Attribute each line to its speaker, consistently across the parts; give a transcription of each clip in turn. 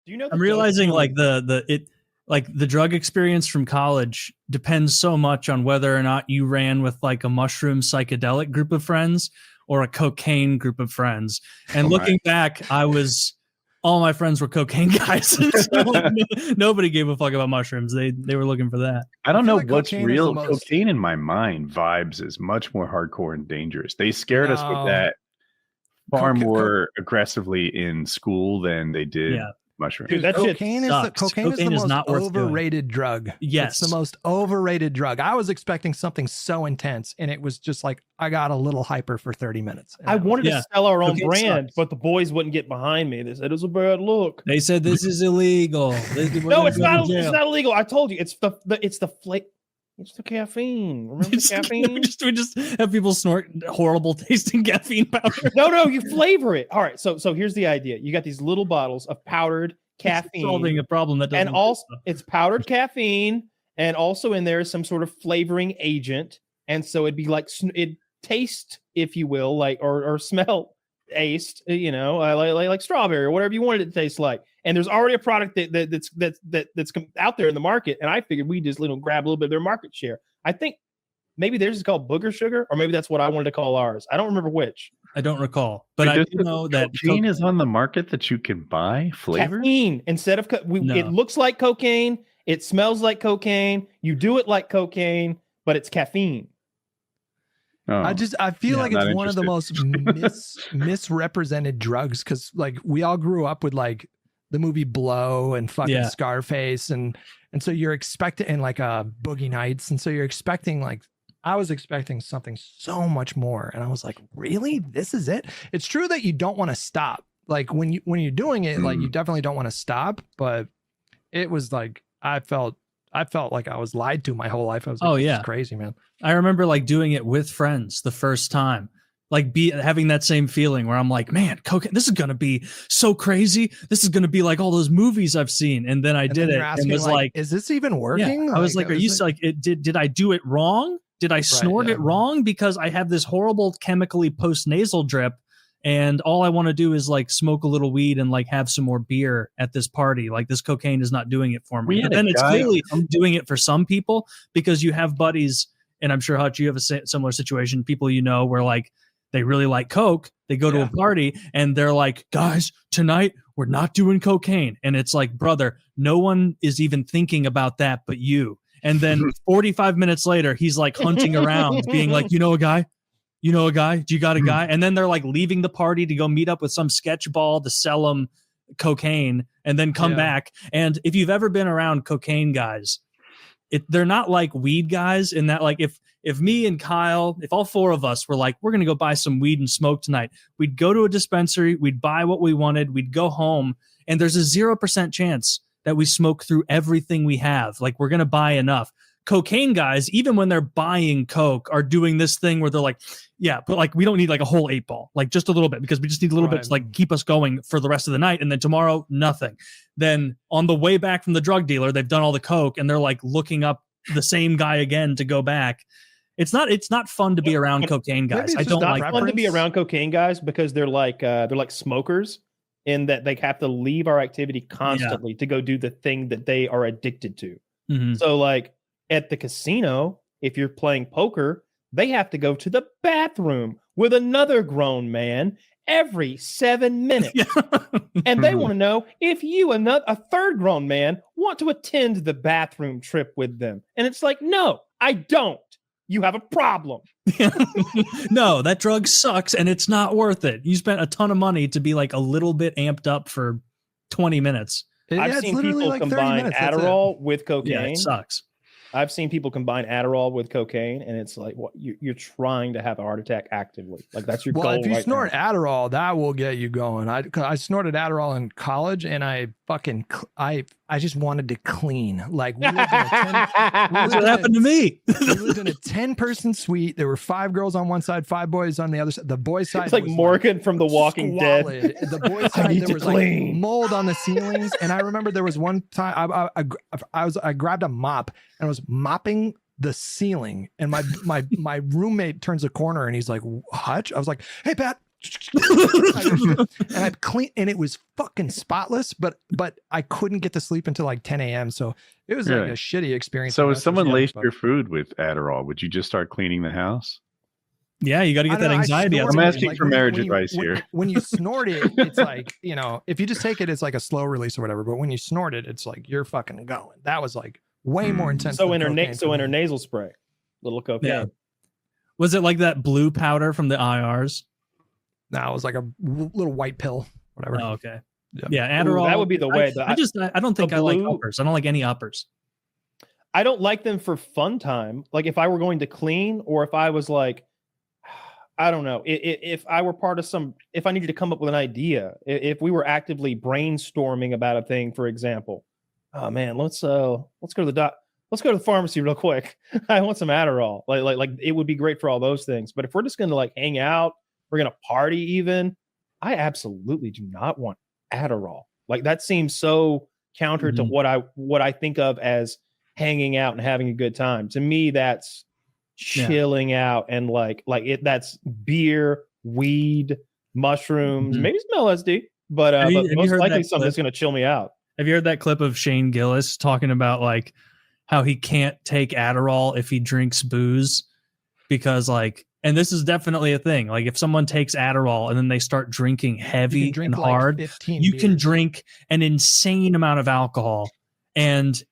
Speaker 1: Do you know?
Speaker 2: I'm realizing like the drug experience from college depends so much on whether or not you ran with like a mushroom psychedelic group of friends or a cocaine group of friends. And looking back, all my friends were cocaine guys. So nobody gave a fuck about mushrooms. They were looking for that.
Speaker 3: I don't know like what's real. Cocaine in my mind vibes is much more hardcore and dangerous. They scared us with that far more aggressively in school than they did mushrooms.
Speaker 4: Dude, cocaine is the most overrated drug.
Speaker 2: Yes.
Speaker 4: It's the most overrated drug. I was expecting something so intense, and it was just like I got a little hyper for 30 minutes.
Speaker 1: I wanted to sell our own brand, but the boys wouldn't get behind me. They said it was a bad look.
Speaker 2: They said this is illegal.
Speaker 1: No, it's not. It's not illegal. I told you, it's the caffeine. Remember the caffeine?
Speaker 2: we just have people snort horrible tasting caffeine powder.
Speaker 1: No, you flavor it. All right, so here's the idea. You got these little bottles of powdered caffeine.
Speaker 2: Solving a problem that doesn't.
Speaker 1: And also, it's powdered caffeine, and also in there is some sort of flavoring agent. And so it'd be like it taste, if you will, like or smell aced, like strawberry or whatever you wanted it to taste like. And there's already a product that's out there in the market, and I figured we just grab a little bit of their market share. I think maybe theirs is called booger sugar, or maybe that's what I wanted to call ours. I don't remember which.
Speaker 2: I don't recall, but I do know that
Speaker 3: cocaine is on the market that you can buy flavor.
Speaker 1: Caffeine instead of it looks like cocaine, it smells like cocaine. You do it like cocaine, but it's caffeine.
Speaker 4: Oh, I feel like it's one of the most misrepresented drugs, because like we all grew up with like the movie Blow and fucking Scarface, and so you're expecting, and like Boogie Nights, and so you're expecting like, I was expecting something so much more, and I was like, really, this is it? It's true that you don't want to stop, like when you're doing it, like you definitely don't want to stop, but it was like I felt like I was lied to my whole life. I was like, this is crazy, man.
Speaker 2: I remember like doing it with friends the first time, like having that same feeling where I'm like, man, cocaine, this is going to be so crazy. This is going to be like all those movies I've seen. And then I did it and was like,
Speaker 4: is this even working?
Speaker 2: Yeah. I was like, are you like, did I do it wrong? Did I snort it wrong? Because I have this horrible chemically post-nasal drip, and all I want to do is like smoke a little weed and like have some more beer at this party. Like this cocaine is not doing it for me. But then it's clearly doing it for some people, because you have buddies, and I'm sure Hutch, you have a similar situation. People where like they really like coke, they go to a party and they're like, guys, tonight we're not doing cocaine, and it's like, brother, no one is even thinking about that but you. And then 45 minutes later, he's like hunting around, being like, you know a guy? Do you got a guy? And then they're like leaving the party to go meet up with some sketch ball to sell them cocaine and then come back. And if you've ever been around cocaine guys, they're not like weed guys in that, like if me and Kyle, if all four of us were like, we're going to go buy some weed and smoke tonight, we'd go to a dispensary, we'd buy what we wanted, we'd go home, and there's a 0% chance that we smoke through everything we have. Like, we're going to buy enough. Cocaine guys, even when they're buying coke, are doing this thing where they're like, yeah, but like we don't need like a whole 8 ball, like just a little bit, because we just need a little bit to like keep us going for the rest of the night. And then tomorrow, nothing. Then on the way back from the drug dealer, they've done all the coke and they're like looking up the same guy again to go back. It's not fun to be around cocaine guys. I don't like
Speaker 1: fun to be around cocaine guys, because they're like smokers, in that they have to leave our activity constantly to go do the thing that they are addicted to. Mm-hmm. So like at the casino, if you're playing poker, they have to go to the bathroom with another grown man every 7 minutes. And they want to know if you, a third grown man, want to attend the bathroom trip with them. And it's like, no, I don't. You have a problem.
Speaker 2: No, that drug sucks and it's not worth it. You spent a ton of money to be like a little bit amped up for 20 minutes.
Speaker 1: I've seen people combine Adderall with cocaine.
Speaker 2: Yeah, it sucks.
Speaker 1: I've seen people combine Adderall with cocaine, and it's like, what, you're trying to have a heart attack actively. Like, that's your goal.
Speaker 4: Well, if you snort Adderall, that will get you going. I snorted Adderall in college, and I just wanted to clean. Like, we lived in
Speaker 2: that's what happened to me.
Speaker 4: We lived in a 10-person suite. There were 5 girls on one side, 5 boys on the other side. The boys side,
Speaker 1: it's like Morgan from The Walking Dead.
Speaker 4: The boys side, there was like mold on the ceilings, and I remember there was one time I grabbed a mop and I was mopping the ceiling, and my roommate turns a corner and he's like, Hutch? I was like, hey Pat, and I'd clean, and it was fucking spotless. But I couldn't get to sleep until like 10 a.m. So it was like a shitty experience.
Speaker 3: So if someone laced your food with Adderall, would you just start cleaning the house?
Speaker 2: Yeah, you got to get that anxiety out.
Speaker 3: I'm asking for marriage advice here.
Speaker 4: When you snort it, it's like, if you just take it, it's like a slow release or whatever. But when you snort it, it's like you're fucking going. That was like way more intense.
Speaker 1: So in her nasal spray, little cocaine. Yeah.
Speaker 2: Was it like that blue powder from the IRs?
Speaker 4: No, it was like a little white pill, whatever.
Speaker 2: Oh, okay. Yeah, Adderall.
Speaker 1: Ooh, that would be the way.
Speaker 2: I don't think I like uppers. I don't like any uppers.
Speaker 1: I don't like them for fun time. Like if I were going to clean, or if I was like, I don't know, if I were part of if I needed to come up with an idea, if we were actively brainstorming about a thing, for example, oh man, let's go to the pharmacy real quick. I want some Adderall. Like it would be great for all those things. But if we're just going to like hang out, we're going to party even, I absolutely do not want Adderall. Like that seems so counter to what I think of as hanging out and having a good time. To me, that's chilling out and that's beer, weed, mushrooms, maybe some LSD, but most likely something that's going to chill me out.
Speaker 2: Have you heard that clip of Shane Gillis talking about like how he can't take Adderall if he drinks booze? Because and this is definitely a thing. Like if someone takes Adderall and then they start drinking heavy and hard, you can drink an insane amount of alcohol and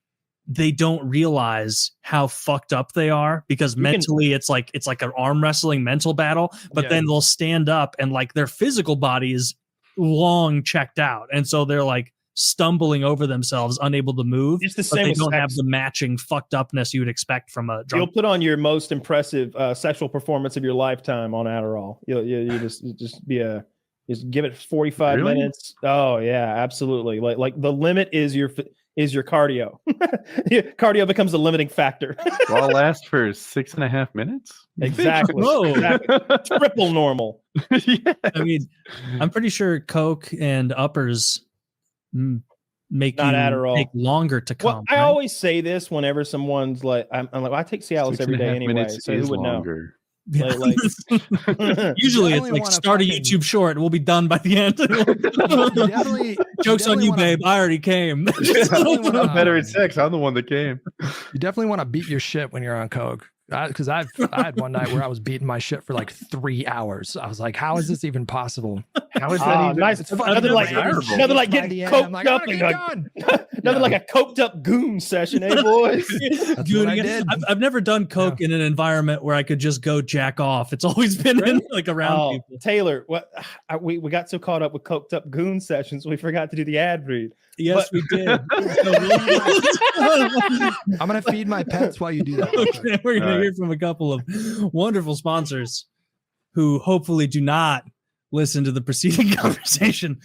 Speaker 2: they don't realize how fucked up they are, because mentally it's like an arm wrestling mental battle, but then they'll stand up and like their physical body is long checked out. And so they're like stumbling over themselves, unable to move.
Speaker 1: It's the same.
Speaker 2: They don't have the matching fucked upness you would expect from a drunk.
Speaker 1: You'll put on your most impressive sexual performance of your lifetime on Adderall. You just give it 45 minutes. Oh yeah, absolutely. Like the limit is your cardio. Cardio becomes a limiting factor.
Speaker 3: Well, I'll last for 6.5 minutes.
Speaker 1: Exactly. Exactly. Triple normal.
Speaker 3: Yes.
Speaker 2: I mean, I'm pretty sure Coke and uppers make
Speaker 1: not
Speaker 2: you
Speaker 1: Adderall
Speaker 2: take longer to come.
Speaker 1: Well, I always say this whenever someone's like, I'm like, well, I take Cialis every day anyway, so who would
Speaker 3: longer.
Speaker 2: know? Usually it's like start a YouTube short and we'll be done by the end. Joke's on you, babe. I already came.
Speaker 3: I'm better at sex. I'm the one that came.
Speaker 4: You definitely want to beat your shit when you're on Coke. Because I had one night where I was beating my shit for like 3 hours. I was like, how is this even possible?
Speaker 3: How is that even
Speaker 1: nice? Another like getting coked up. Another like a coked up goon session, eh, boys?
Speaker 4: That's what I did.
Speaker 2: I've never done Coke in an environment where I could just go jack off. It's always been in like around people.
Speaker 1: Taylor, we got so caught up with coked up goon sessions, we forgot to do the ad read.
Speaker 2: Yes, we did.
Speaker 4: I'm gonna feed my pets while you do that.
Speaker 2: Okay, we're gonna hear from a couple of wonderful sponsors who hopefully do not listen to the preceding conversation.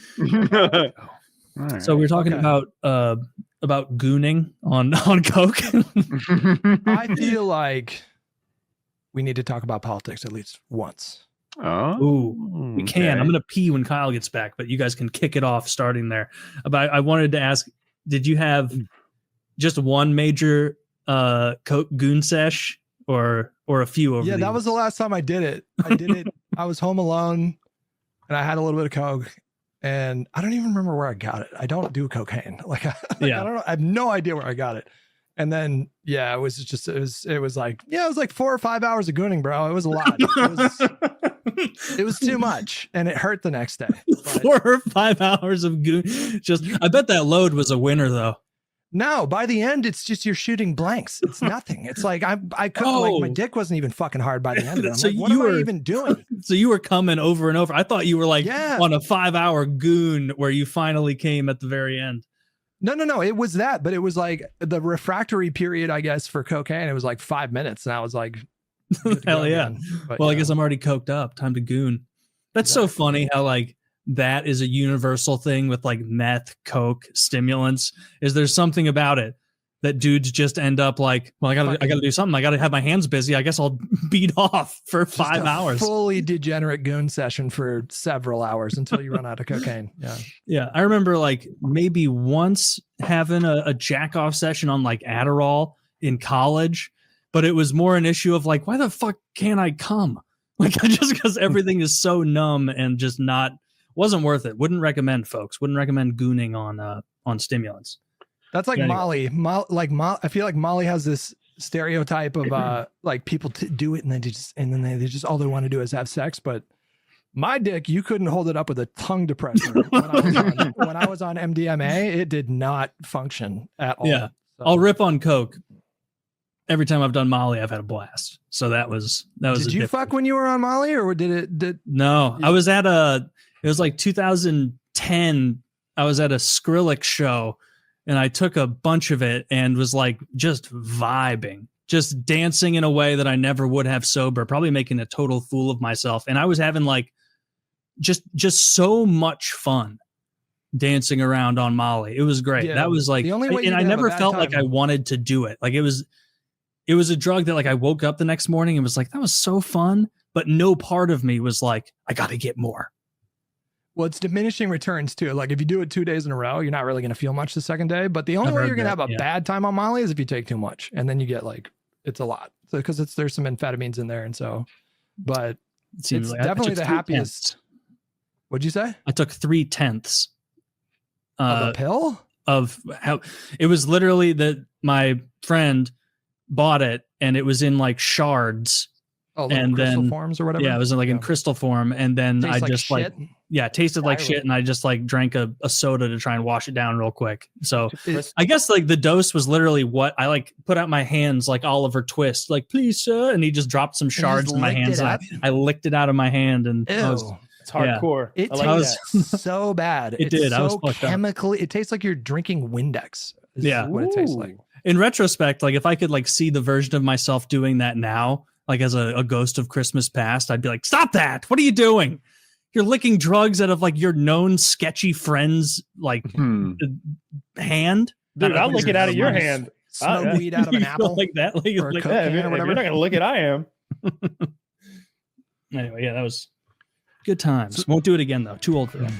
Speaker 2: So we're talking about gooning on Coke.
Speaker 4: I feel like we need to talk about politics at least once.
Speaker 2: Oh, we can. I'm gonna pee when Kyle gets back, but you guys can kick it off starting there. But I wanted to ask, did you have just one major Coke goon sesh or a few over?
Speaker 4: Yeah, that was the last time I did it. I was home alone and I had a little bit of Coke and I don't even remember where I got it. I don't do cocaine. I don't know. I have no idea where I got it. And then, it was like 4 or 5 hours of gooning, bro. It was a lot. It was too much and it hurt the next day. But
Speaker 2: 4 or 5 hours of goon. I bet that load was a winner though.
Speaker 4: No, by the end, it's just you're shooting blanks. It's nothing. It's like I couldn't, like my dick wasn't even fucking hard by the end of it. I'm like, what am I even doing?
Speaker 2: So you were coming over and over. I thought you were like on a 5-hour goon where you finally came at the very end.
Speaker 4: No. It was that, but it was like the refractory period, I guess, for cocaine. It was like 5 minutes, and I was like,
Speaker 2: hell yeah. But, I guess I'm already coked up. Time to goon. That's so funny how like that is a universal thing with like meth, coke, stimulants. Is there something about it that dudes just end up like, well, I gotta do something. I gotta have my hands busy. I guess I'll beat off for 5 hours.
Speaker 4: Fully degenerate goon session for several hours until you run out of cocaine.
Speaker 2: Yeah. I remember like maybe once having a jack off session on like Adderall in college, but it was more an issue of like, why the fuck can't I come? Like just because everything is so numb and just wasn't worth it. Wouldn't recommend, folks. Wouldn't recommend gooning on stimulants.
Speaker 4: That's like Molly. I feel like Molly has this stereotype of like people do it and then they just all they want to do is have sex. But my dick, you couldn't hold it up with a tongue depressor. When I was on MDMA, it did not function at all.
Speaker 2: Yeah, so. I'll rip on coke. Every time I've done Molly, I've had a blast. So that was. Did you fuck
Speaker 4: when you were on Molly, or
Speaker 2: No, I was at it was like 2010. I was at a Skrillex show, and I took a bunch of it and was like just vibing, just dancing in a way that I never would have sober, probably making a total fool of myself. And I was having like just so much fun dancing around on Molly. It was great. Yeah, that was like, the only way and I never felt like I wanted to do it. Like it was a drug that like I woke up the next morning and was like, that was so fun. But no part of me was like, I got to get more.
Speaker 4: Well, it's diminishing returns too. Like if you do it 2 days in a row, you're not really going to feel much the second day. But the only way you're going to have a bad time on Molly is if you take too much, and then you get like, it's a lot. So because there's some amphetamines in there, and so, but it's like definitely the happiest. What'd you say?
Speaker 2: I took 3/10
Speaker 4: of a pill.
Speaker 2: Of how it was literally that my friend bought it, and it was in like shards.
Speaker 4: Oh, and crystal forms or whatever.
Speaker 2: Yeah, it was in crystal form, and then I just like it tasted like shit, and I just like drank a soda to try and wash it down real quick. So I guess like the dose was literally what I like put out my hands like Oliver Twist, like please sir, and he just dropped some shards in my hands. And I licked it out of my hand, and
Speaker 1: it's hardcore.
Speaker 4: It tastes so bad.
Speaker 2: It did.
Speaker 4: So I was chemically. It tastes like you're drinking Windex.
Speaker 2: Yeah,
Speaker 4: what it tastes like.
Speaker 2: In retrospect, like if I could like see the version of myself doing that now, like as a ghost of Christmas past, I'd be like, stop that. What are you doing? You're licking drugs out of like your known sketchy friend's like hand.
Speaker 1: Dude, I'll lick it out of your hand.
Speaker 4: Smoke weed out of an apple.
Speaker 2: Like that. Like,
Speaker 1: if you're not going to lick it, I am.
Speaker 2: Anyway, yeah, that was good times. Won't do it again though. Too old for that.